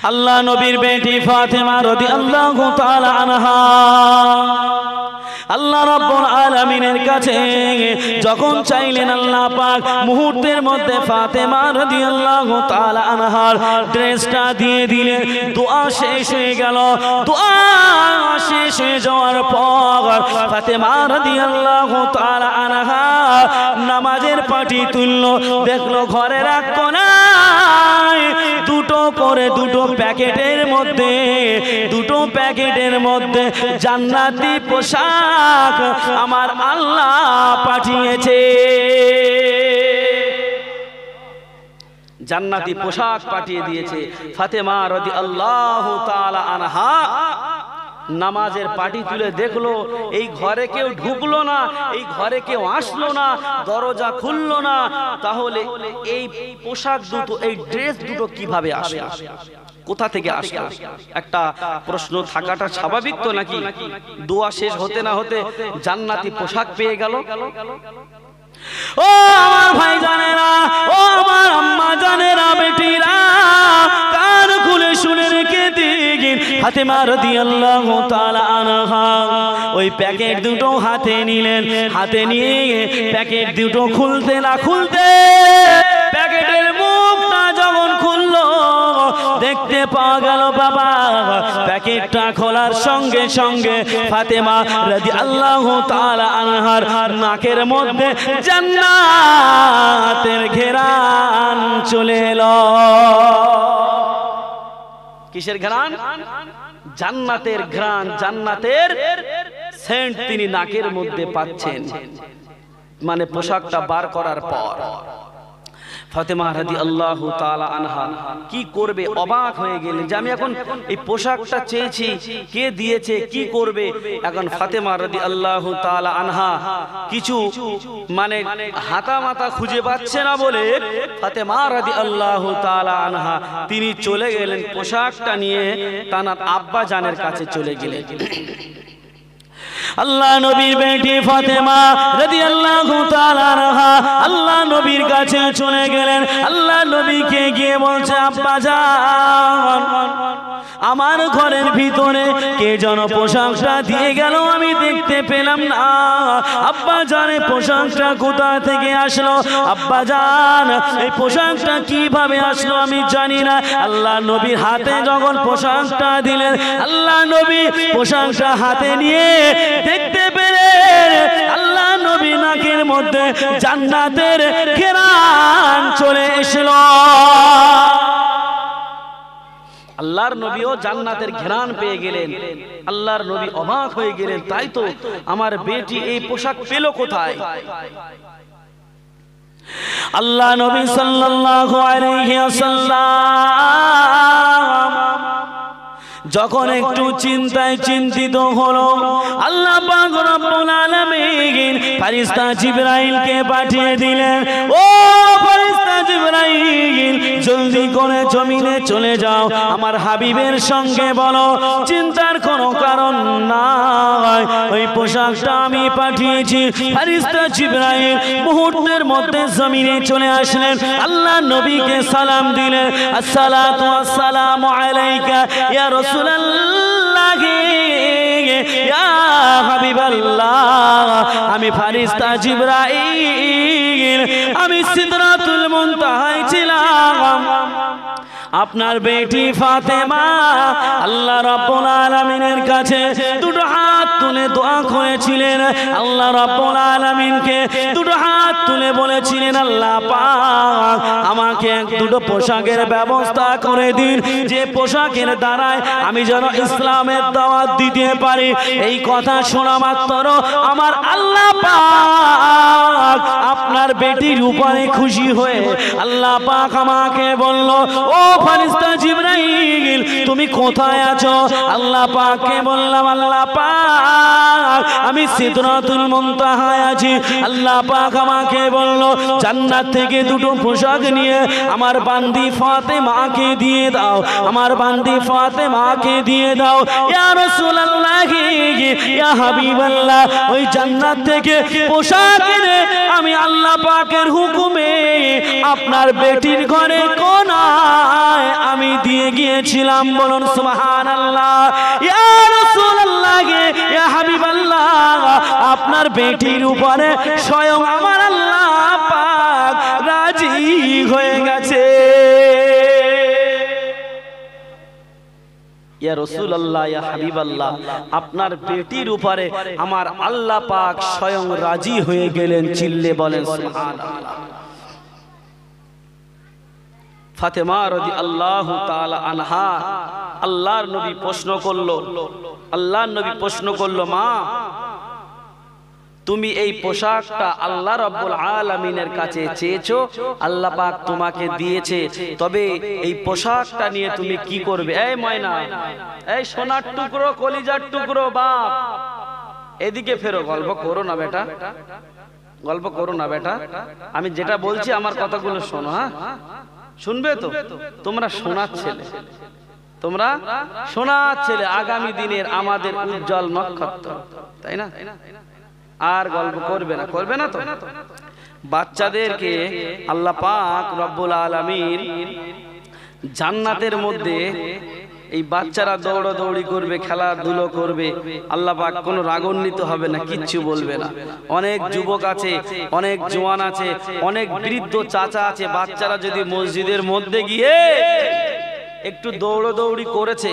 আল্লাহ নবীর বেটি ফাতেমা রাদিয়াল্লাহু তাআলা আনহা আল্লাহ রাব্বুল আলামিনের কাছে যখন চাইলেন আল্লাহ পাক মুহূর্তের মধ্যে ফাতেমা রাদিয়াল্লাহু তাআলা আনহার ড্রেসটা দিয়ে দিলেন। দোয়া শেষ হয়ে গেল। দোয়া শেষ হয়ে যাওয়ার পর ফাতেমা রাদিয়াল্লাহু তাআলা আনহা নামাজের পাটি তুলল। দেখলো ঘরের এক কোণায় দুটো করে দুটো প্যাকেটের মধ্যে জান্নাতি পোশাক আমার আল্লাহ পাঠিয়েছে। জান্নাতি পোশাক পাঠিয়ে দিয়েছে। ফাতেমা রাদিয়াল্লাহু তাআলা আনহা নামাজের পাটি তুলে দেখলো এই ঘরে কেউ ঢুকলো না, এই ঘরে কেউ আসলো না, দরজা খুললো না। তাহলে এই পোশাক দুটো, এই ড্রেস দুটো কিভাবে আসলো, কোথা থেকে আসলো? একটা প্রশ্ন থাকাটা স্বাভাবিক তো নাকি? দোয়া শেষ হতে না হতে জান্নাতি পোশাক পেয়ে গেল। ও আমার ভাই জানেরা, ও আমার আম্মা জানেরা, বেটিরা কান খুলে শুনে রেখে দিন। ফাতেমা রাদিয়াল্লাহু তাআলা আনহা ওই প্যাকেট দুটো হাতে নিলেন। হাতে নিয়ে প্যাকেট দুটো খুলতে না খুলতে প্যাকেটের মুখটা যখন খুললো দেখতে পাওয়া গেল বাবা প্যাকেটটা খোলার সঙ্গে সঙ্গে ফাতেমা রাদিয়াল্লাহু তাআলা আনহার নাকের মধ্যে জান্নাতের ঘ্রাণ চলে এলো। কিসের ঘ্রাণ? জান্নাতের ঘ্রাণ, জান্নাতের সেন্ট তিনি নাকের মধ্যে পাচ্ছেন। মানে পোশাকটা বার করার পর ফাতেমা রাদিয়াল্লাহু তাআলা আনহা কি করবে অবাক হয়ে গেলেন যে আমি এখন এই পোশাকটা চেয়েছি, কে দিয়েছে, কি করবে? এখন ফাতেমা রাদিয়াল্লাহু তাআলা আনহা কিছু মানে হাতা মাতা খুঁজে পাচ্ছে না বলে ফাতেমা রাদিয়াল্লাহু তাআলা আনহা তিনি চলে গেলেন পোশাকটা নিয়ে তার আব্বা জানের কাছে চলে গেলেন। আল্লাহ নবীর বেটি ফাতেমা রাদিয়াল্লাহু তাআলা আনহা আল্লাহ নবীর কাছে চলে গেলেন। আল্লাহ নবীকে গিয়ে বলছে, আব্বা জান আমার ঘরের ভিতরে কে যেন পোশাকটা দিয়ে গেল, আমি দেখতে পেলাম না। আব্বা জানে পোশাকটা কোথা থেকে আসলো? আব্বা জান এই পোশাকটা কিভাবে আসলো আমি জানি না। আল্লাহ নবীর হাতে যখন পোশাকটা দিলেন, আল্লাহ নবী পোশাকটা হাতে নিয়ে দেখতে পেলেন আল্লাহ নবী নাকের মধ্যে জান্নাতের ঘ্রাণ চলে এসেছিল। আল্লাহর নবীও জান্নাতের ঘ্রাণ পেয়ে গেলেন। আল্লাহর নবী অবাক হয়ে গেলেন, তাই তো আমার বেটি এই পোশাক পেল কোথায়? আল্লাহ নবী সাল্লাল্লাহু আলাইহি ওয়াসাল্লাম যখন একটু চিন্তায় চিন্তিত হলো, আল্লাহ পাক রব্বুল আলামিন ফেরেশতা জিবরাইলকে পাঠিয়ে দিলেন। ও ফেরেশতা জিবরাইল, জলদি করে জমিনে চলে যাও, আমার হাবিবের সঙ্গে বলো চিন্তার কোনো কারণ নাই, ওই পোশাকটা আমি পাঠিয়েছি। ফেরেশতা জিবরাইল মুহূর্তের মধ্যে জমিনে চলে আসলেন। আল্লাহ নবীকে সালাম দিলেন, আসসালাতু ওয়াসসালামু আলাইকা ইয়া রাসূলুল্লাহ ইয়া হাবিবাল্লাহ। আমি ফেরেশতা জিবরাইল, আমি সিদরাতুল মুনতাহায় ছিলাম। আপনার বেটি ফাতেমা আল্লাহ রাব্বুল আলামিনের কাছে দুটো হাত তুলে দোয়া করেছিলেন। আল্লাহ রাব্বুল আলামিনকে দুটো হাত তুলে বলেছিলেন, আল্লাহ পাক আমাকে দুটো পোশাকের ব্যবস্থা করে দিন, যে পোশাকের দ্বারায় আমি যেন ইসলামের দাওয়াত দিতে পারি। এই কথা শোনা মাত্র আমার আল্লাহ পাক আপনার বেটির উপরে খুশি হয়ে আল্লাহ পাক আমাকে বলল, ও ফেরেশতা জিবরাইল তুমি কোথায় আছো? আল্লাহ পাককে বললাম, আল্লাহ পাক আমি সিদরাতুল মুনতাহায় আছি। আল্লাহ পাক আমাকে বলল, জান্নাত থেকে দুটো পোশাক নিয়ে আমার বান্দি ফাতেমাকে দিয়ে দাও, আমার বান্দি ফাতেমাকে দিয়ে দাও। ইয়া রাসূলুল্লাহ ইয়া হাবিবাল্লাহ, ওই জান্নাত থেকে পোশাক এনে আমি আল্লাহ পাকের হুকুমে আপনার বেটির ঘরে কোনায় আমি দিয়ে দিয়ে গিয়েছিলাম, বলুন সুবহানাল্লাহ। ইয়া রাসূলুল্লাহ, ইয়া হাবিবাল্লাহ, আপনার বেটির উপরে স্বয়ং আমার আল্লাহ পাক রাজি হয়ে গেছে। ইয়া রাসূলুল্লাহ, ইয়া হাবিবাল্লাহ, আপনার বেটির উপরে আমার আল্লাহ পাক স্বয়ং রাজি হয়ে গেলেন। চিল্লে বলেন সুবহানাল্লাহ। ফাতেমা রাদিয়াল্লাহু তাআলা আনহা, আল্লাহর নবী প্রশ্ন করলো, মা তুমি এই পোশাকটা আল্লাহ রাব্বুল আলামিনের কাছে চেয়েছো, আল্লাহ পাক তোমাকে দিয়েছে, তবে এই পোশাকটা নিয়ে তুমি কি করবে? এই ময়না, এই সোনার টুকরো, কলিজার টুকরো বাপ, এদিকে ফেরো। গল্প করো না বেটা, গল্প করো না বেটা, আমি যেটা বলছি আমার কথাগুলো শোনো। হ্যাঁ, শুনবে তো? তোমরা শোনার ছেলে, তোমরা শোনার ছেলে, আগামী দিনের আমাদের উজ্জ্বল নক্ষত্র, তাই না? আর গল্প করবে না, করবে না তো? বাচ্চাদেরকে আল্লাহ পাক রব্বুল আলামিন জান্নাতের মধ্যে, এই বাচ্চারা দৌড়াদৌড়ি করবে, খেলাধুলো করবে, আল্লাহ পাক কোনো রাগান্বিত হবে না, কিচ্ছু বলবে না। অনেক যুবক আছে, অনেক জওয়ান আছে, অনেক বৃদ্ধ চাচা আছে, বাচ্চারা যদি মসজিদের মধ্যে গিয়ে একটু দৌড়াদৌড়ি করেছে,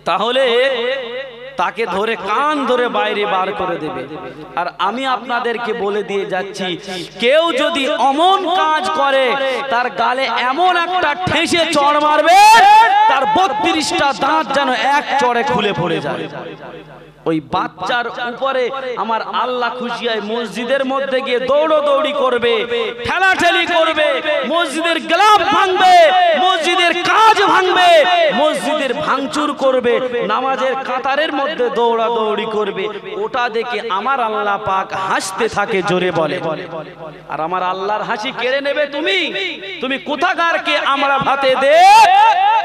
তাহলে তাকে ধরে কান ধরে বাইরে বার করে দেবে। আর আমি আপনাদেরকে বলে দিয়ে যাচ্ছি, কেউ যদি অমন কাজ করে, তার গালে এমন একটা ঠেসে চড় মারবে, তার 32টা দাঁত যেন এক চড়ে খুলে পড়ে যায়। ওই বাচ্চার উপরে আমার আল্লাহ খুশি হয়, মসজিদের মধ্যে গিয়ে দৌড়াদৌড়ি করবে, ঠেলাঠেলি করবে, মসজিদের গ্লাব ভাঙবে, মসজিদের কাজ ভাঙবে, মসজিদের ভাঙচুর করবে, নামাজের কাতারের মধ্যে দৌড়াদৌড়ি করবে। ওটা দেখে আমার আল্লাহ পাক হাসতে থাকে, জোরে বলে। আর আমার আল্লাহর হাসি কেড়ে নেবে তুমি কোথাকার কে আমরা ভাতে দে।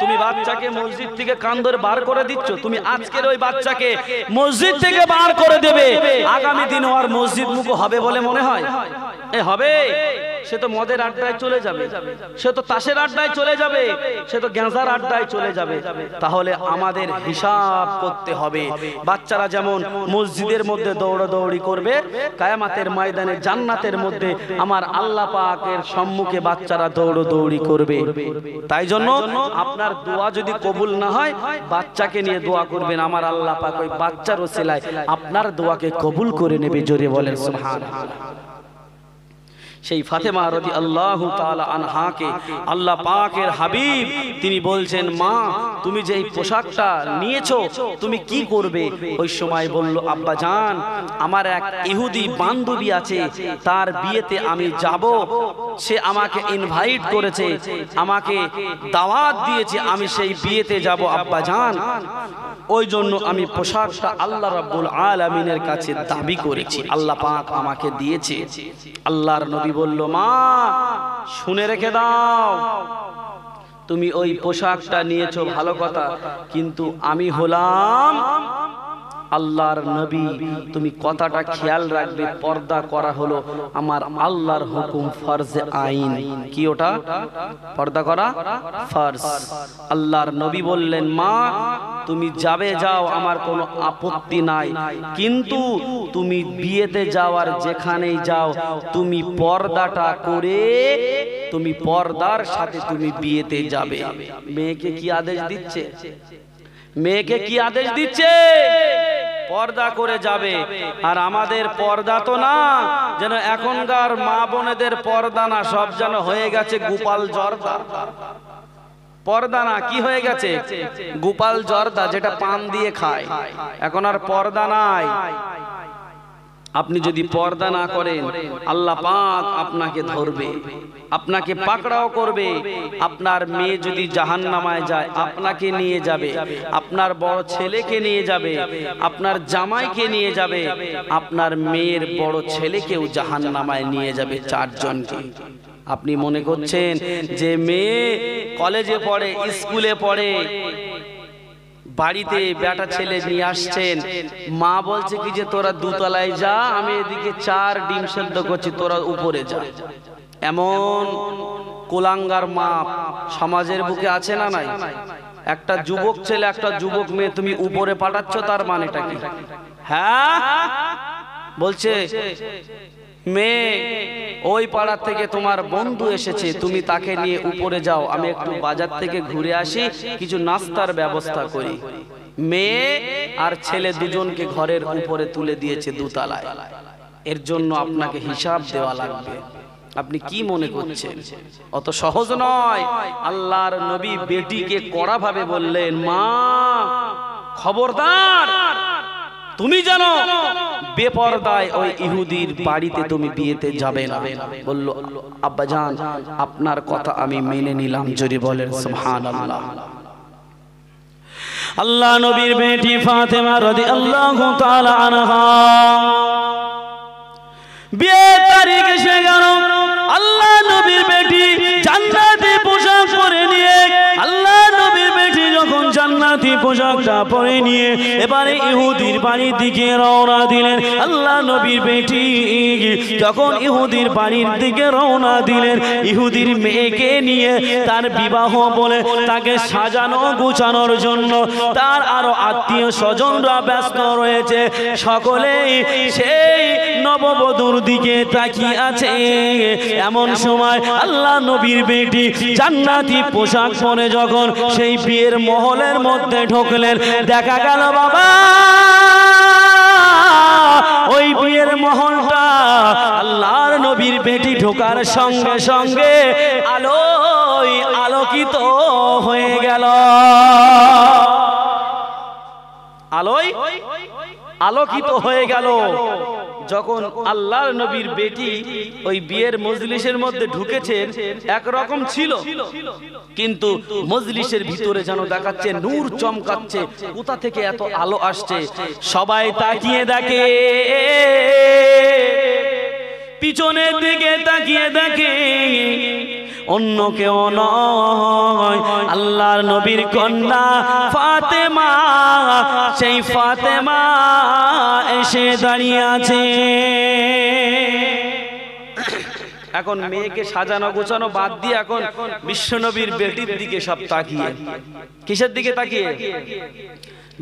তুমি বাচ্চাকে মসজিদ থেকে কান ধরে বার করে দিচ্ছ, তুমি আজকের ওই বাচ্চাকে মসজিদ থেকে বার করে দেবে, আগামী দিন আর মসজিদ মুখ হবে বলে মনে হয়? হবে? সে তো মদের আড্ডায় চলে যাবে, সে তো তাসের আড্ডায় চলে যাবে, সে তো গ্যাঁজার আড্ডায় চলে যাবে। তাহলে আমাদের হিসাব করতে হবে। বাচ্চারা যেমন মসজিদের মধ্যে দৌড়াদৌড়ি করবে, কিয়ামতের ময়দানে জান্নাতের মধ্যে আমার আল্লাহ পাকের সম্মুখে বাচ্চারা দৌড়াদৌড়ি করবে। তাই জন্য আপনার দোয়া যদি কবুল না হয়, বাচ্চাকে নিয়ে দোয়া করবেন, আমার আল্লাহ পাক ওই বাচ্চার ওসিলায় আপনার দোয়াকে কবুল করে নেবে, জোরে বলেন সুবহানাল্লাহ। সেই ফাতেমা রাদিয়াল্লাহু তাআলা আনহাকে আল্লাহ পাকের হাবিব তিনি বলছেন, মা তুমি যে এই পোশাকটা নিয়েছো তুমি কি করবে? ওই সময় বলল, আব্বা জান, আমার এক ইহুদি বান্ধবী আছে, তার বিয়েতে আমি যাব, সে আমাকে ইনভাইট করেছে, আমাকে দাওয়াত দিয়েছে, আমি সেই বিয়েতে যাব আব্বা জান, ওই জন্য আমি পোশাকটা আল্লাহ রাব্বুল আলামিনের কাছে দাবি করেছি, আল্লাহ পাক আমাকে দিয়েছে। আল্লাহর নবী বলল, মা শুনে রেখে দাও, তুমি ওই পোশাকটা নিয়েছো ভালো কথা, কিন্তু আমি হলাম আল্লাহর নবী, তুমি কথাটা খেয়াল রাখবে, পর্দা করা হলো আমার আল্লাহর হুকুম, ফরজে আইন। কি ওটা? পর্দা করা ফরজ। আল্লাহর নবী বললেন, মা তুমি যাবে, যাও, আমার কোনো আপত্তি নাই, কিন্তু তুমি বিয়েতে যাওয়ার যেখানেই যাও, তুমি পর্দাটা করে, তুমি পর্দার সাথে তুমি বিয়েতে যাবে। মেয়েকে কি আদেশ দিচ্ছে? মেয়েকে কি আদেশ দিচ্ছে? পর্দা করে যাবে। আর আমাদের পর্দা তো না, যেন এখনকার মা বোনেদের পর্দা না, সব যেন হয়ে গেছে গোপাল জর্দা। পর্দা না, কি হয়ে গেছে? গোপাল জর্দা, যেটা পান দিয়ে খায়। এখন আর পর্দা নাই। আপনি যদি পর্দা না করেন, আল্লাহ পাক আপনাকে ধরবে, আপনাকে পাকড়াও করবে। আপনার মেয়ে যদি জাহান্নামায় যায়, আপনাকে নিয়ে যাবে, আপনার বড় ছেলেকে নিয়ে যাবে, আপনার জামাইকে নিয়ে যাবে, আপনার মেয়ের বড় ছেলেকেও জাহান্নামায় নিয়ে যাবে, 4 জনকে। আপনি মনে করছেন যে মেয়ে কলেজে পড়ে, স্কুলে পড়ে, বাড়িতে বেটা ছেলে নিয়ে আসছেন, মা বলছে কি যে তোরা 2 তলায় যা, আমি এদিকে 4 ডিম সেদ্ধ করছি, তোরা উপরে যা। এমন কোলাঙ্গার মা সমাজের বুকে আছে না নাই? একটা যুবক ছেলে একটা যুবক মেয়ে তুমি উপরে পাঠাচ্ছ, তার মানেটা কি? হ্যাঁ, বলছে মেয়ে ওই পাড়া থেকে তোমার বন্ধু এসেছে, তুমি তাকে নিয়ে উপরে যাও, আমি একটু বাজার থেকে ঘুরে আসি, কিছু নাস্তার ব্যবস্থা করি। মেয়ে আর ছেলে দুজনকে ঘরের উপরে তুলে দিয়েছে দোতলায়। এর জন্য আপনাকে হিসাব দেওয়া লাগবে। আপনি কি মনে করছেন? অত সহজ নয়। আল্লাহর নবী বেটিকে কড়া ভাবে বললেন, মা খবরদার, তুমি জানো বেপরদায় ওই ইহুদির বাড়িতে তুমি বিয়েতে যাবে না। বলল, আব্বাজান আপনার কথা আমি মেনে নিলাম। জোরে বলেন সুবহানাল্লাহ। আল্লাহ নবীর বেটি ফাতেমা রাদিয়াল্লাহু তাআলা আনহা বিয়ের তারিখ এসে গেল। আল্লাহ নবীর বেটি জান্নাতি পোশাক পরে নিয়ে, আল্লাহ নবীর বেটি যখন জান্নাতি পোশাকটা পরে নিয়ে এবারে ইহুদির বাড়ির দিকে রওনা দিলেন। আল্লাহ নবীর বেটি যখন ইহুদির বাড়ির দিকে রওনা দিলেন, ইহুদির মেয়েকে নিয়ে তার বিবাহ বলে তাকে সাজানো গুছানোর জন্য তার আরো আত্মীয় স্বজনরা ব্যস্ত রয়েছে। সকলেই সেই নববধূর দিকে তাকিয়ে আছে। এমন সময় আল্লাহ নবীর বেটি জান্নাতি পোশাক পরে যখন সেই বিয়ের মহলের মধ্যে ঢুকলেন, দেখা গেল বাবা ওই বিয়ের মহলটা আল্লাহর নবীর বেটি ঢোকার সঙ্গে সঙ্গে আলোয় আলোকিত হয়ে গেল। আলোয় আলোকিত হয়ে গেল। যখন আল্লাহর নবীর বেটি ওই বিয়ের মজলিসের মধ্যে ঢুকেছেন, একরকম ছিল, কিন্তু মজলিসের ভিতরে যেন দেখাচ্ছে নূর চমকাচ্ছে। কোথা থেকে এত আলো আসছে? সবাই তাকিয়ে দেখে, পিছনের দিকে তাকিয়ে দেখে, অন্য কেউ নয়, আল্লাহর নবীর কন্যা ফাতেমা। সেই ফাতেমা এসে দাঁড়িয়ে আছে। এখন মেয়েকে সাজানো গোছানো বাদ দিয়ে এখন বিশ্বনবীর বেটির দিকে সব তাকিয়ে। কিসের দিকে তাকিয়ে?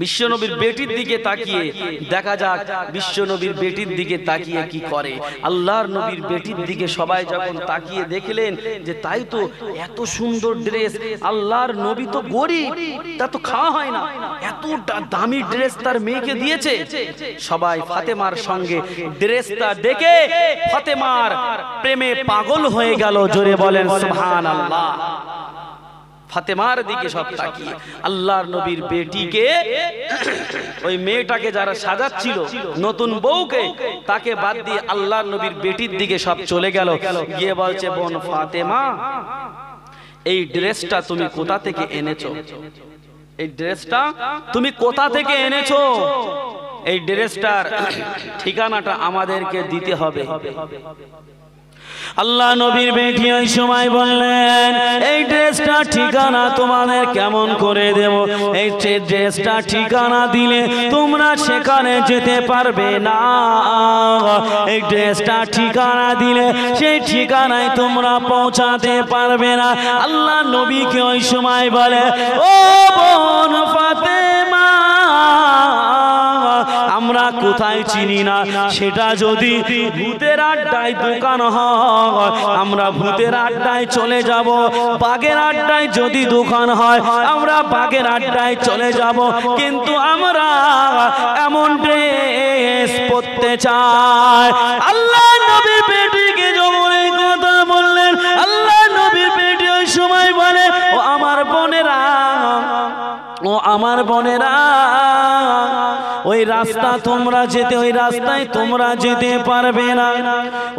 বিশ্বনবীর বেটির দিকে তাকিয়ে। দেখা যাক বিশ্বনবীর বেটির দিকে তাকিয়ে কি করে। আল্লাহর নবীর বেটির দিকে সবাই যখন তাকিয়ে দেখলেন যে তাই তো, এত সুন্দর ড্রেস, আল্লাহর নবী তো গরিব, তা তো খাওয়া হয় না, এত দামি ড্রেস তার মেয়েকে দিয়েছে। সবাই ফাতেমার সঙ্গে ড্রেসটা দেখে ফাতেমার প্রেমে পাগল হয়ে গেল। জোরে বলেন সুবহানাল্লাহ। ফাতেমার দিকে সব তাকিয়ে আল্লাহর নবীর বেটিকে, ওই মেয়েটাকে যারা সাজাচ্ছিল নতুন বউকে, তাকে বাদ দিয়ে আল্লাহর নবীর বেটির দিকে সব চলে গেল। গিয়ে বলছে, বোন ফাতেমা এই ড্রেসটা তুমি কোথা থেকে এনেছো? এই ড্রেসটা তুমি কোথা থেকে এনেছো? এই ড্রেসটার ঠিকানাটা আমাদেরকে দিতে হবে। আল্লাহ নবীর বেটি ওই সময় বললেন, এই ড্রেসটা ঠিকানা তোমাদের কেমন করে দেব? এই ড্রেসটা ঠিকানা দিলে তোমরা সেখানে যেতে পারবে না। এই ড্রেসটা ঠিকানা দিলে সেই ঠিকানায় তোমরা পৌঁছাতে পারবে না। আল্লাহ নবীকে ওই সময় বলে, ও বোন ফাতেমা, আমরা কোথায় চিনি না, সেটা যদি ভূতের আড্ডায় দোকান হয় আমরা ভূতের আড্ডায় চলে যাব। বাঘের আড্ডায় যদি দোকান হয় আমরা বাঘের আড্ডায় চলে যাব। কিন্তু আমরা এমন ড্রেস পরতে চাই। আল্লাহ নবীর বেটিকে যখন এই কথা বললেন, আল্লাহ নবীর বেটি ওই সময় বলে, ও আমার বোনেরা, ও আমার বোনেরা, ওই রাস্তা তোমরা যেতে, ওই রাস্তায় তোমরা যেতে পারবে না।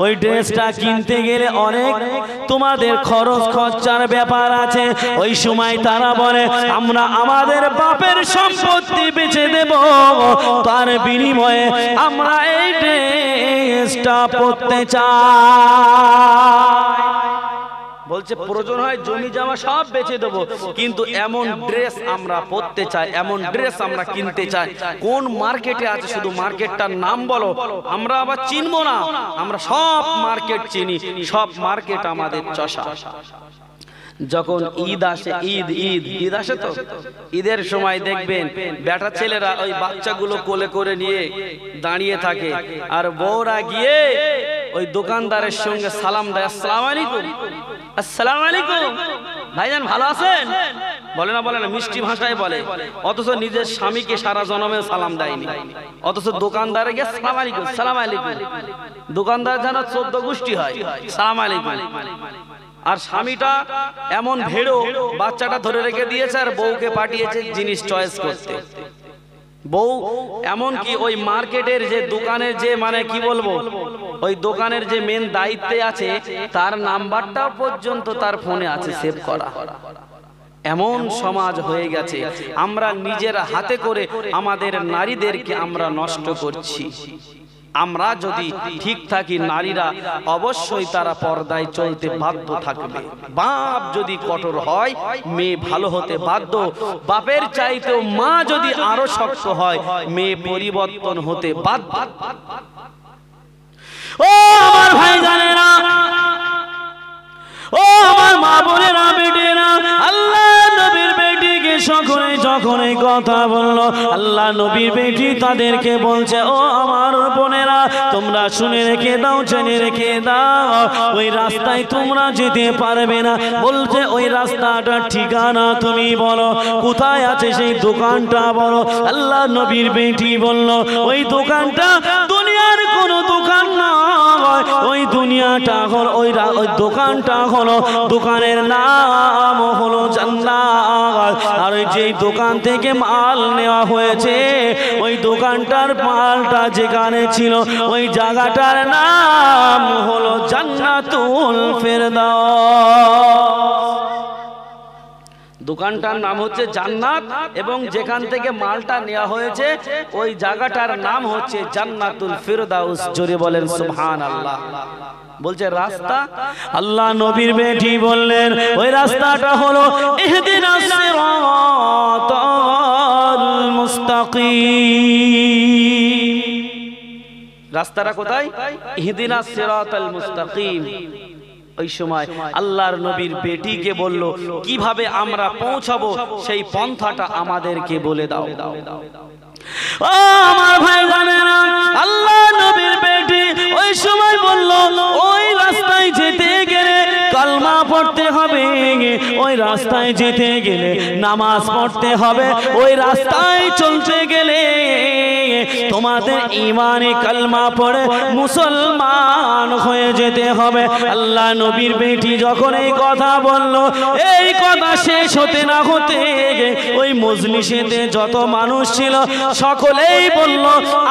ওই ড্রেসটা কিনতে গেলে অনেক তোমাদের খরচ খরচার ব্যাপার আছে। ওই সময় তারা বলে, আমরা আমাদের বাপের সম্পত্তি বেচে দেব, তার বিনিময়ে আমরা এই ড্রেসটা পরতে চাই। বলছে প্রয়োজন হয় জমি জমা সব বেচে দেবো, কিন্তু এমন ড্রেস আমরা পরতে চাই, এমন ড্রেস আমরা কিনতে চাই। কোন মার্কেটে আছে শুধু মার্কেটটার নাম বলো, আমরা আবার চিনবো না। আমরা সব মার্কেট চিনি, সব মার্কেট আমাদের চষা। যখন ঈদ আসে, ঈদ আসে তো ঈদের সময় দেখবেন বেটা ছেলেরা ওই বাচ্চাগুলো কোলে করে নিয়ে দাঁড়িয়ে থাকে, আর বউরা গিয়ে ওই দোকানদারের সঙ্গে সালাম দেয়, আসসালামু আলাইকুম, আসসালামু আলাইকুম ভাইজান ভালো আছেন, বলে না, বলে না, মিষ্টি ভাষায় বলে। অথচ নিজের স্বামীকে সারা জন্মে সালাম দেয়নি, অথচ দোকানদারে গিয়ে সালাম আলাইকুম, সালাম আলাইকুম। দোকানদার যেন 14 গোষ্ঠী হয়, সালাম আলাইকুম। আর স্বামীটা এমন ভেড়ো, বাচ্চাটা ধরে রেখে দিয়েছে আর বউকে পাঠিয়েছে জিনিস চয়েস করতে। বউ এমন কি ওই মার্কেটের যে দোকানের যে মানে কি বলবো, ওই দোকানের যে মেন দায়িত্বে আছে তার নাম্বারটা পর্যন্ত তার ফোনে আছে সেভ করা। এমন সমাজ হয়ে গেছে, আমরা নিজের হাতে করে আমাদের নারীদেরকে আমরা নষ্ট করছি। আমরা যদি ঠিক থাকি, নারীরা অবশ্যই তারা পর্দায় চলতে বাধ্য থাকবে। বাপ যদি কঠোর হয়, মেয়ে ভালো হতে বাধ্য। বাপের চাইতেও মা যদি আরো শক্ত হয়, মেয়ে পরিবর্তন হতে বাধ্য। ও আমার ভাই জানেরা, ও আমার মা বোনেরা, বেটেরা, আল্লাহ নবীর বেটিকে সকলে যখন এই কথা বললো, আল্লাহ নবীর বেটি তাদেরকে বলছে, ও আমার বোনেরা, তোমরা শুনে রেখে দাও, জেনে রেখে দাও, ওই রাস্তায় তোমরা যেতে পারবে না। বলছে ওই রাস্তাটার ঠিকানা তুমি বলো, কোথায় আছে সেই দোকানটা বলো। আল্লাহ নবীর বেটি বলল, ওই দোকানটা দুনিয়ার কোনো দোকান নয়, ওই দুনিয়াটা হলো ওই দোকানটা হলো, দোকানের নাম হলো জান্নাত। আর ওই যে দোকান থেকে মাল নেওয়া হয়েছে, ওই দোকানটার মালটা যেখানে ছিল ওই জায়গাটার নাম হলো জান্নাতুল ফেরদাউস। দোকানটার নাম হচ্ছে জান্নাত, এবং যেখান থেকে মালটা নেওয়া হয়েছে ওই জায়গাটার নাম হচ্ছে জান্নাতুল ফেরদাউস। জোরে বলেন সুবহানাল্লাহ। বলছে রাস্তা, আল্লাহ নবীর বেটি বললেন ওই রাস্তাটা হলো ইহদিনাস সিরাতাল মুস্তাকিম। রাস্তাটা কোথায়? ইহদিনাস সিরাতাল মুস্তাকিম। ওই সময় আল্লাহর নবীর বেটিকে বলল, কিভাবে আমরা পৌঁছাবো সেই পন্থাটা আমাদেরকে বলে দাও। ও আমার ভাই জানেরা, আল্লাহ নবীর বেটি ওই সময় বলল, ওই রাস্তায় যেতে গেলে কালমা পড়তে হবে, ওই রাস্তায় যেতে গেলে নামাজ পড়তে হবে, ওই রাস্তায় চলতে গেলে তোমাদের ঈমানে কালমা পড়ে মুসলমান হয়ে যেতে হবে। আল্লাহ নবীর বেটি যখন এই কথা বলল, এই কথা শেষ হতে না হতে ওই মজলিসেতে যত মানুষ ছিল সকলেই বলল,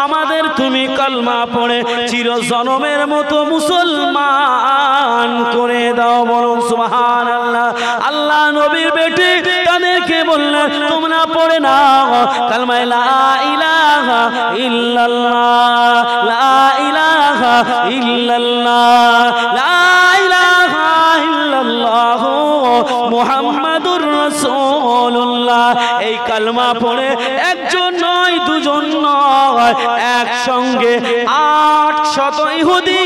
আমাদের তুমি কালমা পড়ে চিরজনমের মতো মুসলমান করে দাও। বলুন সুবহানাল্লাহ। আল্লাহ নবীর বেটি তাদেরকে বললেন, তোমরা পড়ে নাও কালমা লা ইলাহা ইল্লাল্লাহ, লা ইলাহা ইল্লাল্লাহ, লা ইলাহা ইল্লাল্লাহ মুহাম্মাদুর রাসূলুল্লাহ। এই কালমা পড়ে একজন নয়, দুজন নয়, একসঙ্গে 800 ইহুদি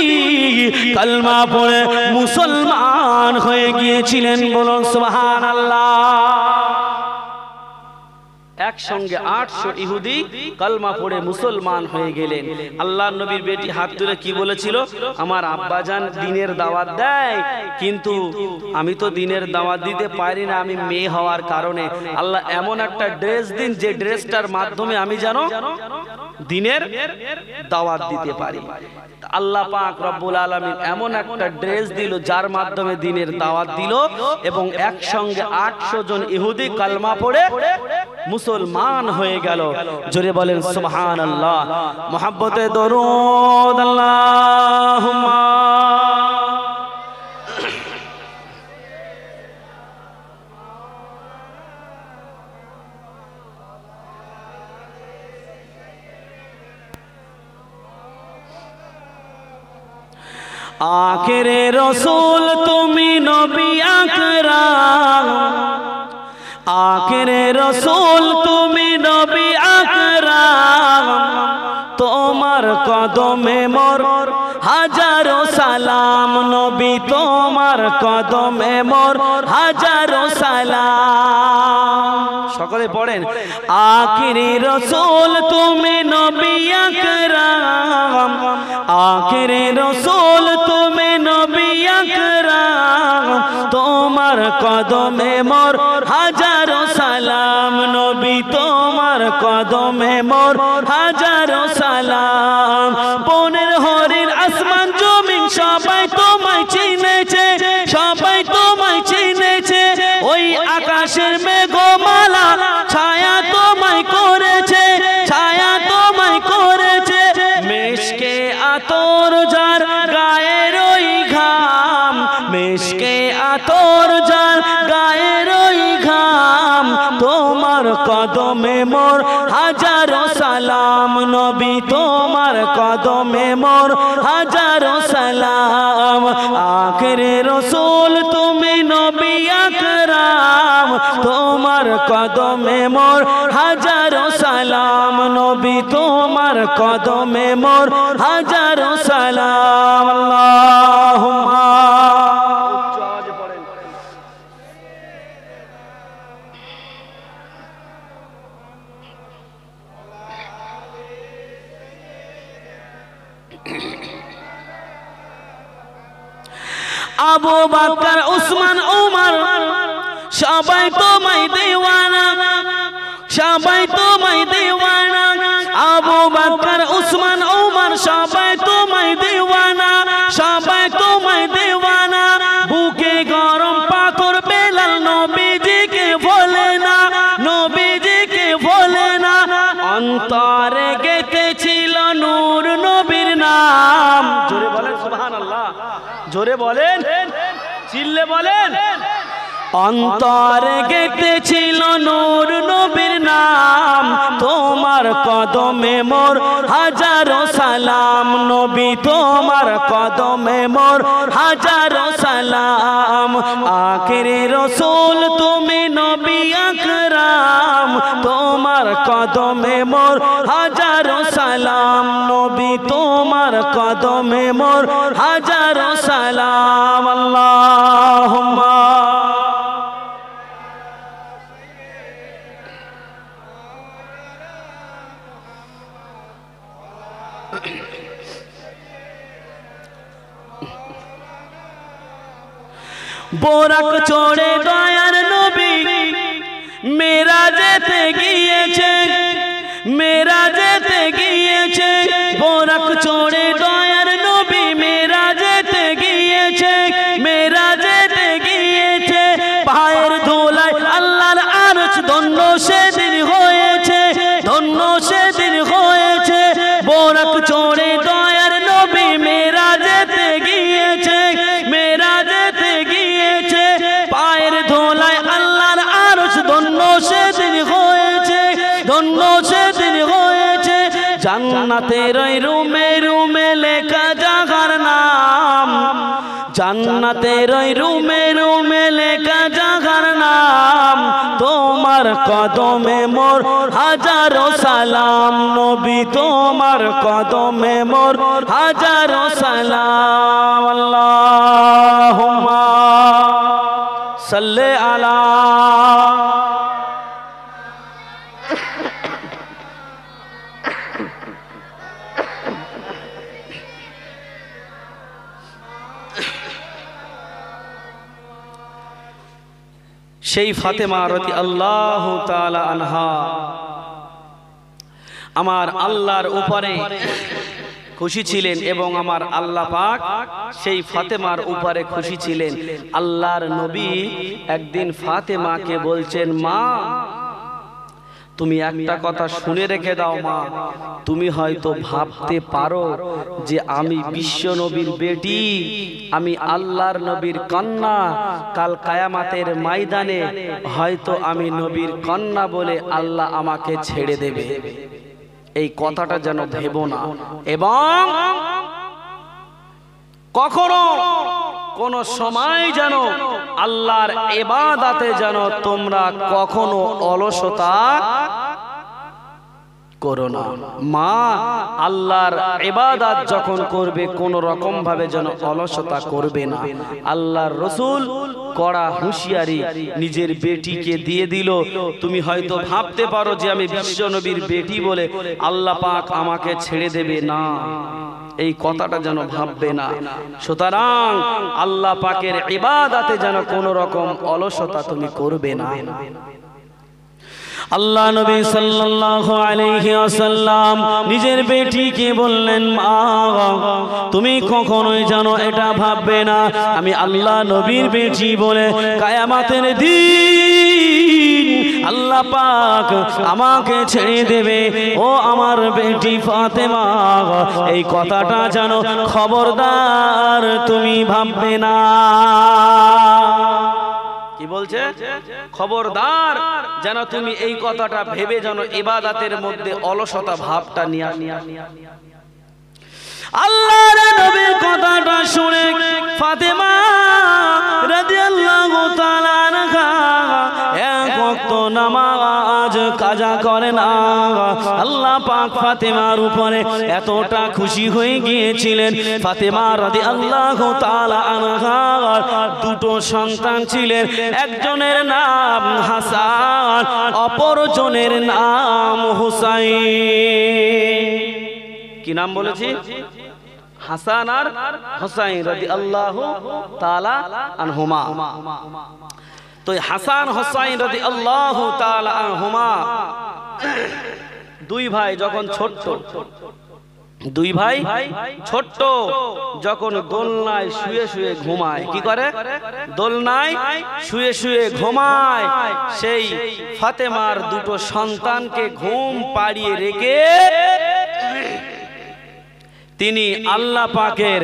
কালমা পড়ে মুসলমান হয়ে গিয়েছিলেন। বলুন সুবহানাল্লাহ। একসঙ্গে 800 ইহুদি কালমা পড়ে মুসলমান হয়ে গেলেন। আল্লাহ নবীর বেটি হাত তুলে কি বলেছিল? আমার আব্বাজান দ্বীনের দাওয়াত দেয়, কিন্তু আমি তো দ্বীনের দাওয়াত দিতে পারি না, আমি মেয়ে হওয়ার কারণে। আল্লাহ এমন একটা ড্রেস দিন যে ড্রেসটার মাধ্যমে আমি যেন দ্বীনের দাওয়াত দিতে পারি। আল্লাহ পাক রব্বুল আলামিন এমন একটা ড্রেস দিল যার মাধ্যমে দ্বীনের দাওয়াত দিল, এবং একসঙ্গে 800 জন ইহুদি কালমা পড়ে মুসলমান হয়ে গেল। জোরে বলেন সুবহানাল্লাহ। মুহাব্বতে দরুদ আল্লাহুম্মা। আখেরে রসুল তুমি নবী আকরাম, আখেরে রসুল তুমি নবী আকরাম, তোমার কদমে মোর হাজারো সালাম, নবী তোমার কদমে মোর হাজারো সালাম। সকলে পড়েন, আখিরি রসুল তুমি নবী আকরাম, আখিরি রসুল তুমি নবী আকরাম, তোমার কদমে মোর হাজারো সালাম, নবী তোমার কদমে মোর হাজারো সালাম। বনের হরিণ আসমান জমিন সবাই তোমায় চিনেছে, সবাই তোমায় চিনেছে, ওই আকাশের মেঘমালা ছায়া তোমায় করেছে, ছায়া তোমায় করেছে, মেশকে আতর যার গায়ের ওই ঘাম, মেশকে আতর যার গায়ের ওই ঘাম, তোমার কদমে মোর হাজারো সালাম, নবী তোমার কদমে মোর হাজারো সালাম। আখেরে রসুল তুমি নবী আকরাম, তোমার কদমে মোর হাজারো সালাম, নবী তোমার কদমে মোর হাজারো সালাম। আল্লাহুম্মা আবু বকর উসমান ওমর সবাই তোমায় দিওয়ানা, সবাই তোমায় দিওয়ানা, আবু বকর উসমান ওমর সবাই তোমায় দিওয়ানা, সবাই তোমায় দিওয়ানা। বুকে গরম পাথর বেলাল নবীজিকে বলে না, নবীজিকে বলে না, অন্তরে গেঁথেছিল নূর নবীর নাম। জোরে বলেন সুবহানাল্লাহ, জোরে বলেন, চিল্লে বলেন। অন্তরে গেঁথেছিল নূর নবীর নাম, তোমার কদমে মোর হাজারো সালাম, নবী তোমার কদমে মোর হাজারো সালাম। আখিরি রসুল তুমি নবী আকরাম, তোমার কদমে মোর হাজারো সালাম, নবী তোমার কদমে মোর হাজারো সালাম। আল্লাহুম্মা বোরাক চড়ে দয়ার নবী মেরাজেতে গিয়েছে, মেরাজেতে গিয়েছে, বোরাক চড়ে দয়ার নবী মেরাজেতে গিয়েছে, মেরাজেতে গিয়েছে, পায়ের ধুলায় আল্লাহর আরশ ধন্য সেদিন হয়েছে, ধন্য সেদিন হয়েছে। বোরাক চড়ে দয়ার নবী মেরাজেতে গিয়েছে, মেরাজেতে গিয়েছে, পায়ের ধুলায় আল্লাহর আরশ ধন্য সেদিন হয়েছে, ধন্য সেদিন হয়েছে। জান্নাতের ওই রুমে রুমে লেখা জাগার নাম, জান্নাতের ওই রুমে রুমে লেখা জাগার নাম, তোমার কদমে মোর হাজারো সালাম, নবী তোমার কদমে মোর হাজারো সালাম। আল্লাহুম্মা সাল্লি আলা সেই ফাতেমা রাদিয়াল্লাহু তাআলা আনহা আমার আল্লাহর উপরে খুশি ছিলেন এবং আমার আল্লাহ পাক সেই ফাতেমার উপরে খুশি ছিলেন। আল্লাহর নবী একদিন ফাতেমাকে বলছেন, মা তুমি একটা কথা শুনে রেখে দাও মা, তুমি হয়তো ভাবতে পারো যে আমি বিশ্ব নবীর বেটি, আমি আল্লাহর নবীর কন্যা, কাল কিয়ামতের ময়দানে হয়তো আমি নবীর কন্যা বলে আল্লাহ আমাকে ছেড়ে দেবে, এই কথাটা যেন ভেবো না। এবং কখনো কোন সময় যেন আল্লাহর ইবাদতে যেন তোমরা কখনো অলসতা করো না। মা আল্লাহর ইবাদত যখন করবে কোন রকম ভাবে যেন অলসতা করবে না। আল্লাহর রাসূল কড়া হুঁশিয়ারি নিজের বেটিকে দিয়ে দিল। তুমি হয়তো ভাবতে পারো যে আমি বিশ্বনবীর বেটি বলে আল্লাহ পাক আমাকে ছেড়ে দেবে, না, এই কথাটা যেন ভাববে না। সুতরাং আল্লাহ পাকের ইবাদতে যেন কোন রকম অলসতা তুমি করবে না। আল্লাহ নবী সাল্লাল্লাহু আলাইহি ওয়াসাল্লাম নিজের বেটিকে বললেন, মা তুমি কখনোই যেন এটা ভাববে না আমি আল্লাহ নবীর বেটি বলে কিয়ামতের দিন আল্লাহ পাক আমাকে ছেড়ে দেবে। ও আমার বেটি ফাতেমা, এই কথাটা যেন খবরদার তুমি ভাববে না। কি বলছে? খবরদার যেন তুমি এই কথাটা ভেবে যেন ইবাদতের মধ্যে অলসতা ভাবটা নিয়ে আল্লাহর নবীর কথাটা শুনে ফাতেমা রাদিয়াল্লাহু তাআলা আনহা এক ওয়াক্ত নামাজ কাজা করে না। আল্লাহ পাক ফাতেমার উপরে এতটা খুশি হয়ে গিয়েছিলেন। ফাতেমা রাদিয়াল্লাহু তাআলা আনহার দুটো সন্তান ছিলেন, একজনের নাম হাসান, অপরজনের নাম হুসাইন। কি নাম বলেছি? হাসান আর হুসাইন রাদিয়াল্লাহু তাআলা আনহুমা। তো হাসান হুসাইন রাদিয়াল্লাহু তাআলা আনহুমা দুই ভাই যখন ছোট্ট, দুই ভাই ছোট্ট যখন দোলনায় শুয়ে শুয়ে ঘুমায়, কি করে? দোলনায় শুয়ে শুয়ে ঘুমায়। সেই ফাতেমার দুটো সন্তানকে ঘুম পাড়িয়ে রেখে তিনি আল্লাহ পাকের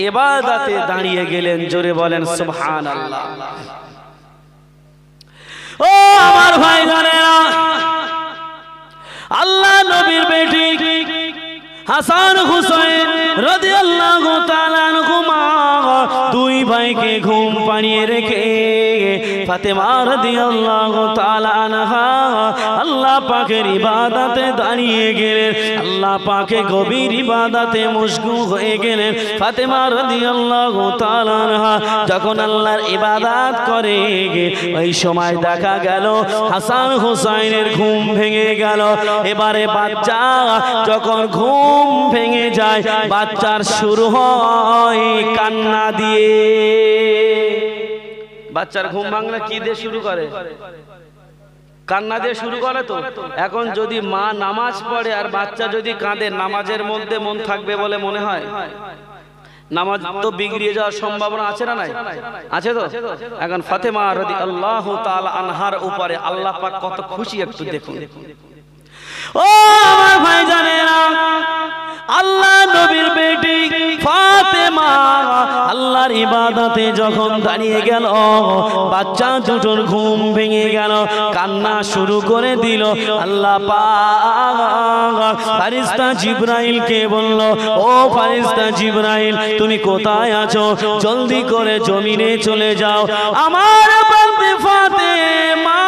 ইবাদতে দাঁড়িয়ে গেলেন। জোরে বলেন সুবহানাল্লাহ। ও আমার ভাই জানেরা, আল্লাহ নবীর বেটি হাসান হুসাইন রাদিয়াল্লাহু তাআলা আনহুমা দুই ভাইকে ঘুম পাড়িয়ে রেখে ফাতেমা রাদিয়াল্লাহু তাআলা আনহা আল্লাহ পাকের ইবাদতে দাঁড়িয়ে গেলেন। আল্লাহ পাকে গভীর ইবাদতে মশগুল হয়ে গেলেন। ফাতেমা রাদিয়াল্লাহু তাআলা আনহা যখন আল্লাহর ইবাদত করে ওই সময় দেখা গেল হাসান হুসাইনের ঘুম ভেঙে গেল। এবারে বাচ্চা যখন ঘুম ভেঙে যায়, বাচ্চার শুরু হয় কান্না দিয়ে। বাচ্চার ঘুম ভাঙলে কি দিয়ে শুরু করে? কান্না দিয়ে শুরু করে। তো এখন যদি মা নামাজ পড়ে আর বাচ্চা যদি কাঁদে, নামাজের মধ্যে মন থাকবে বলে মনে হয়? নামাজ তো বিগড়িয়ে যাওয়ার সম্ভাবনা আছে না নাই? আছে তো। এখন ফাতেমা রাদিয়াল্লাহু তাআলা আনহার উপরে আল্লাহ পাক কত খুশি, একটু দেখুন। ও আমার ভাই জানেরা, আল্লাহ নবীর বেটি ফাতেমা আল্লাহর ইবাদতে যখন দাঁড়িয়ে গেল, বাচ্চা দুটোর ঘুম ভেঙে গেল, কান্না শুরু করে দিল। আল্লাহ পাক ফেরেশতা জিবরাইলকে বলল, ও ফেরেশতা জিবরাইল, তুমি কোথায় আছো? জলদি করে জমিনে চলে যাও। আমার বান্দে ফাতেমা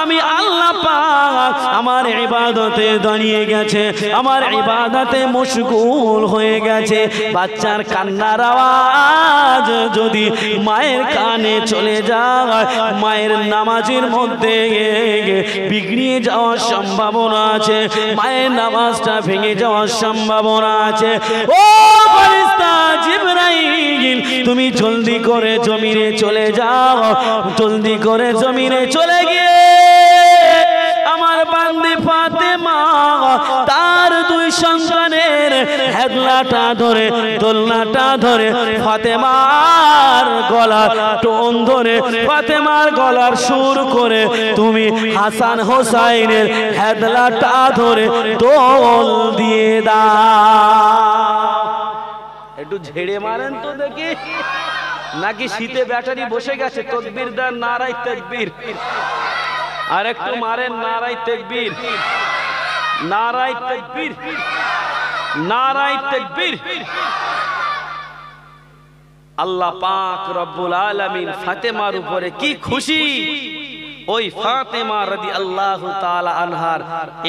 আমি আল্লাহ পাক আমার ইবাদতে দাঁড়িয়ে গেছে, আমার ইবাদতে মশগুল হয়ে গেছে। বাচ্চার কান্নার আওয়াজ যদি মায়ের কানে চলে যায়, মায়ের নামাজের মধ্যে বিগড়িয়ে যাওয়ার সম্ভাবনা আছে, মায়ের নামাজটা ভেঙে যাওয়ার সম্ভাবনা আছে। ও ফেরেশতা জিবরাইল, তুমি জলদি করে জমিনে চলে যাও। জলদি করে জমিনে চলে গিয়ে আমার বান্দি ফাতেমা তার দুই সন্তানের হেদলাটা ধরে, দোলনাটা ধরে ফাতেমার গলার টোন ধরে, ফাতেমার গলার সুর করে তুমি হাসান হোসাইনের হেদলাটা ধরে দোল দিয়ে দাও। একটু ঝেড়ে মারেন তো দেখি, নাকি শীতে ব্যাটারি বসে গেছে? তাকবীর দেন, নারায়ে তাকবীর। আর একটু মারেন, নারায়ে তাকবীর, নারায়ে তাকবীর, নারায়ে তাকবীর। আল্লাহ পাক রব্বুল আলামিন ফাতেমার উপরে কি খুশি। ওই ফাতেমা রাদিয়াল্লাহু তাআলা আনহার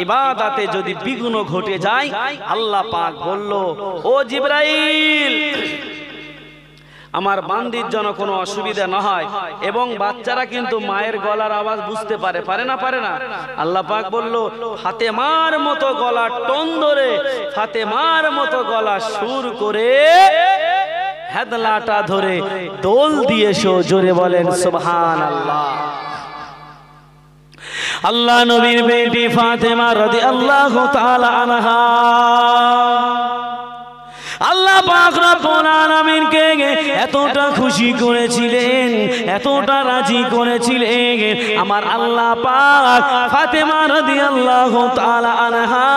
ইবাদতে যদি বিঘ্ন ঘটে যায়, আল্লাহ পাক বলল, ও জিবরাইল, আমার বান্দির যেন কোনো অসুবিধা না হয়। এবং বাচ্চারা কিন্তু মায়ের গলার আওয়াজ বুঝতে পারে, পারে না? পারে না? আল্লাহ পাক বলল, ফাতেমার মতো গলা টোন ধরে, ফাতেমার মতো গলা সুর করে হেদলাটা ধরে দোল দিয়েছো। জোরে বলেন সুবহানাল্লাহ। আল্লাহ নবীর বেটি ফাতেমা রাদিয়াল্লাহু তাআলা আনহা আল্লাহ পাক রব্বুল আলামিনকে এতটা খুশি করেছিলেন, এতটা রাজি করেছিলেন, আমার আল্লাহ পাক ফাতেমা রাদিয়াল্লাহু তাআলা আনহা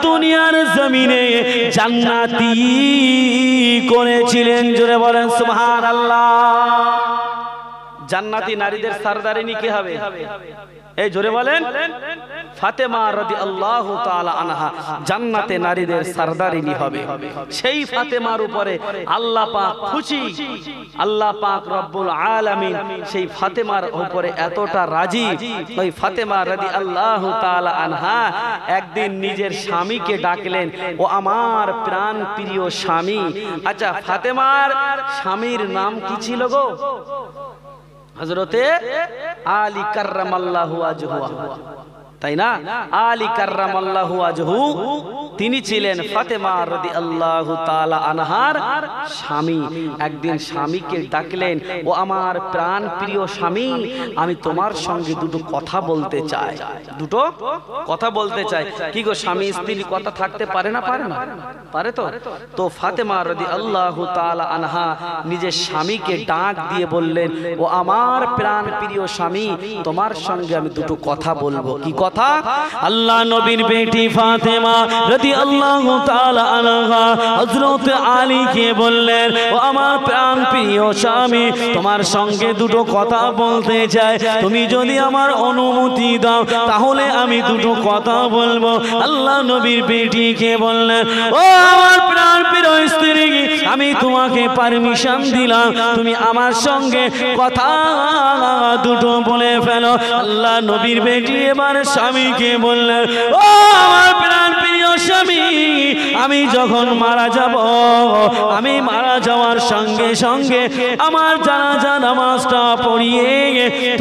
দুনিয়ার জমিনে জান্নাতি করেছিলেন। জোরে বলেন সুবহানাল্লাহ। জান্নাতি নারীদের সরদারিনী কে হবে? এই জোরে বলেন। ফাতেমা রাদিয়াল্লাহু তাআলা আনহা জান্নাতে নারীদের সরদারিনী হবে। সেই ফাতেমার উপরে আল্লাহ পাক খুশি, আল্লাহ পাক রব্বুল আলামিন সেই ফাতেমার উপরে এতটা রাজি। ওই ফাতেমা রাদিয়াল্লাহু তাআলা আনহা একদিন নিজের স্বামীকে ডাকলেন, ও আমার প্রাণ প্রিয় স্বামী। আচ্ছা, ফাতেমার স্বামীর নাম কি ছিল গো? হযরতে আলী কাররামাল্লাহু ওয়াজহু, তাই না? আলী কাররামাল্লাহু ওয়াজহু তিনি ছিলেন ফাতেমা রাদিয়াল্লাহু তাআলা আনহার স্বামী। একদিন স্বামীকে ডাকলেন, ও আমার প্রাণ প্রিয় স্বামী, আমি তোমার সঙ্গে দুটো কথা বলতে চাই। দুটো কথা বলতে চাই। কি গো, স্বামী স্ত্রীর কথা থাকতে পারে না? পারে না? পারে তো। তো ফাতেমা রাদিয়াল্লাহু তাআলা আনহা নিজের স্বামীকে ডাক দিয়ে বললেন, ও আমার প্রাণ প্রিয় স্বামী, তোমার সঙ্গে আমি দুটো কথা বলবো। কি কথা? আল্লাহ নবীর বেটি ফাতেমা রাদিয়াল্লাহু তাআলা আনহা হযরত আলীকে বললেন, ও আমার প্রাণ প্রিয় স্বামী, তোমার সঙ্গে দুটো কথা বলতে চাই। তুমি যদি আমার অনুমতি দাও তাহলে আমি দুটো কথা বলবো। আল্লাহ নবীর বেটিকে বললেন, ও আমার প্রাণ প্রিয় স্ত্রী, আমি তোমাকে পারমিশন দিলাম, তুমি আমার সঙ্গে কথা দুটো বলে ফেলো। আল্লাহ নবীর বেটি এবার স্বামীকে বললেন, ও আমার প্রাণ প্রিয় স্বামী, আমি যখন মারা যাব, আমি মারা যাওয়ার সঙ্গে সঙ্গে আমার জানাজা নামাজটা পড়িয়ে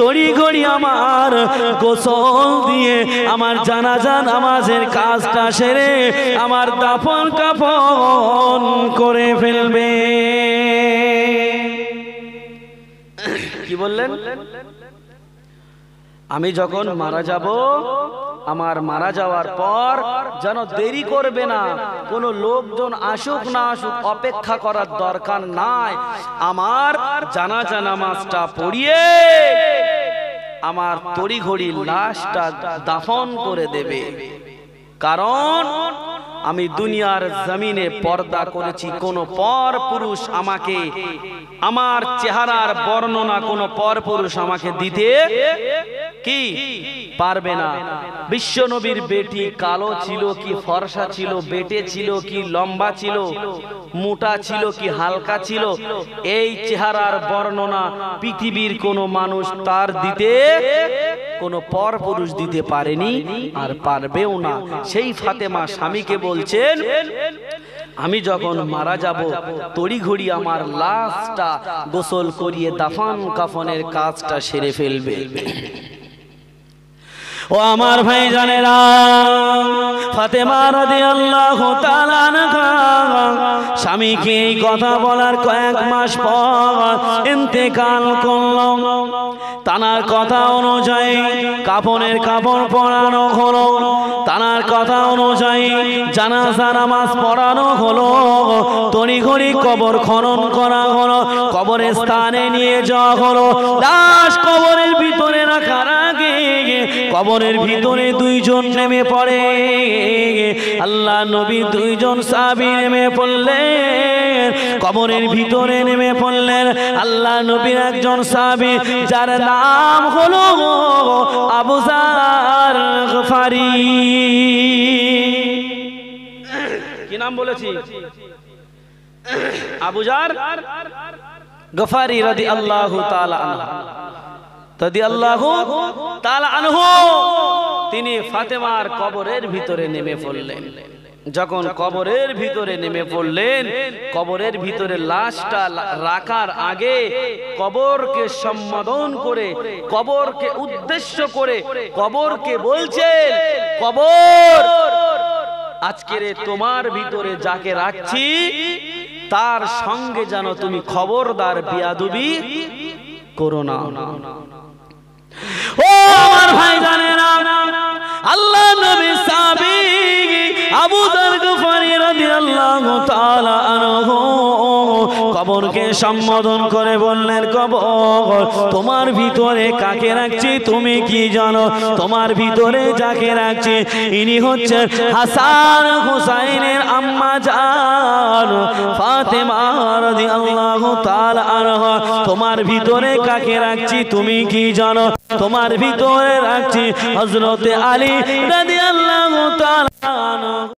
তড়িঘড়ি আমার গোসল দিয়ে আমার জানাজা নামাজের কাজটা সেরে আমার দাফন কাফন করে ফেলবে। কি বললেন? আমি যখন মারা যাব, আমার মারা যাওয়ার পর যেন দেরি করবে না, কোনো লোকজন আসুক না আসুক অপেক্ষা করার দরকার নাই, আমার জানাজা নামাজটা পড়িয়ে আমার তড়িঘড়ি লাশটা দাফন করে দেবে। কারণ আমি দুনিয়ার জমিনে পর্দা করেছি, কোন পর পুরুষ আমাকে, আমার চেহারার বর্ণনা কোন পর পুরুষ আমাকে দিতে কি পারবে না। বিশ্ব নবীর বেটি কালো ছিল কি ফর্সা ছিল, বেটে ছিল কি লম্বা ছিল, মোটা ছিল কি হালকা ছিল, এই চেহারার বর্ণনা পৃথিবীর কোন মানুষ তার দিতে, কোন পর পুরুষ দিতে পারেনি আর পারবেও না। সেই ফাতেমা স্বামীকে বলছেন, আমি যখন মারা যাব তড়িঘড়ি আমার লাশটা গোসল করিয়ে দাফন কাফনের কাজটা সেরে ফেলবে। ও আমার ভাই জানেরা, ফাতেমা রাদিয়াল্লাহু তাআলা আনহা স্বামীকে এই কথা বলার কয়েক মাস পর ইন্তেকাল করলো। তানার কথা অনুযায়ী কাফনের কাপড় পরানো হলো, তানার কথা অনুযায়ী জানাজা নামাজ পড়ানো হলো, তড়িঘড়ি কবর খনন করা হলো, কবরের স্থানে নিয়ে যাওয়া হলো। লাশ কবরের ভিতরে রাখার আগে কবরের ভিতরে দুইজন নেমে পড়ে। আল্লাহ নবী দুইজন সাহাবী নেমে পড়লেন, কবরের ভিতরে নেমে পড়লেন। আল্লাহ নবীর একজন সাহাবী যার নাম হলো আবু যার গফারি। কি নাম বলেছি? আবু যার গফারি রাদিয়াল্লাহু তাআলা আনহু রাদিয়াল্লাহু তাআলা আনহু তিনি ফাতেমার কবরের ভিতরে নেমে পড়লেন। যখন কবরের ভিতরে নেমে পড়লেন, কবরের ভিতরে লাশটা রাখার আগে কবরকে সম্বোধন করে, কবরকে উদ্দেশ্য করে কবরকে বলছেন, কবর আজকের তোমার ভিতরে যাকে রাখছি তার সঙ্গে যেন তুমি খবরদার বিয়াদবি করো না। ও আমার ভাই জানেনা, আল্লাহ নবী সাহাবী আবু যর গফারি রাদিয়াল্লাহু তাআলা আনহু কবরকে সম্বোধন করে বললেন, কবর তোমার ভিতরে কাকে রাখছি তুমি কি জানো? তোমার ভিতরে যাকে রাখছি ইনি হচ্ছে হাসান হুসাইনের আম্মা জান ফাতেমা রাদিয়াল্লাহু তাআলা আনহা। তোমার ভিতরে কাকে রাখছি তুমি কি জানো? তোমার ভিতরে রাখছি হযরতে আলী রাদিয়াল্লাহু তাআলা আনহু।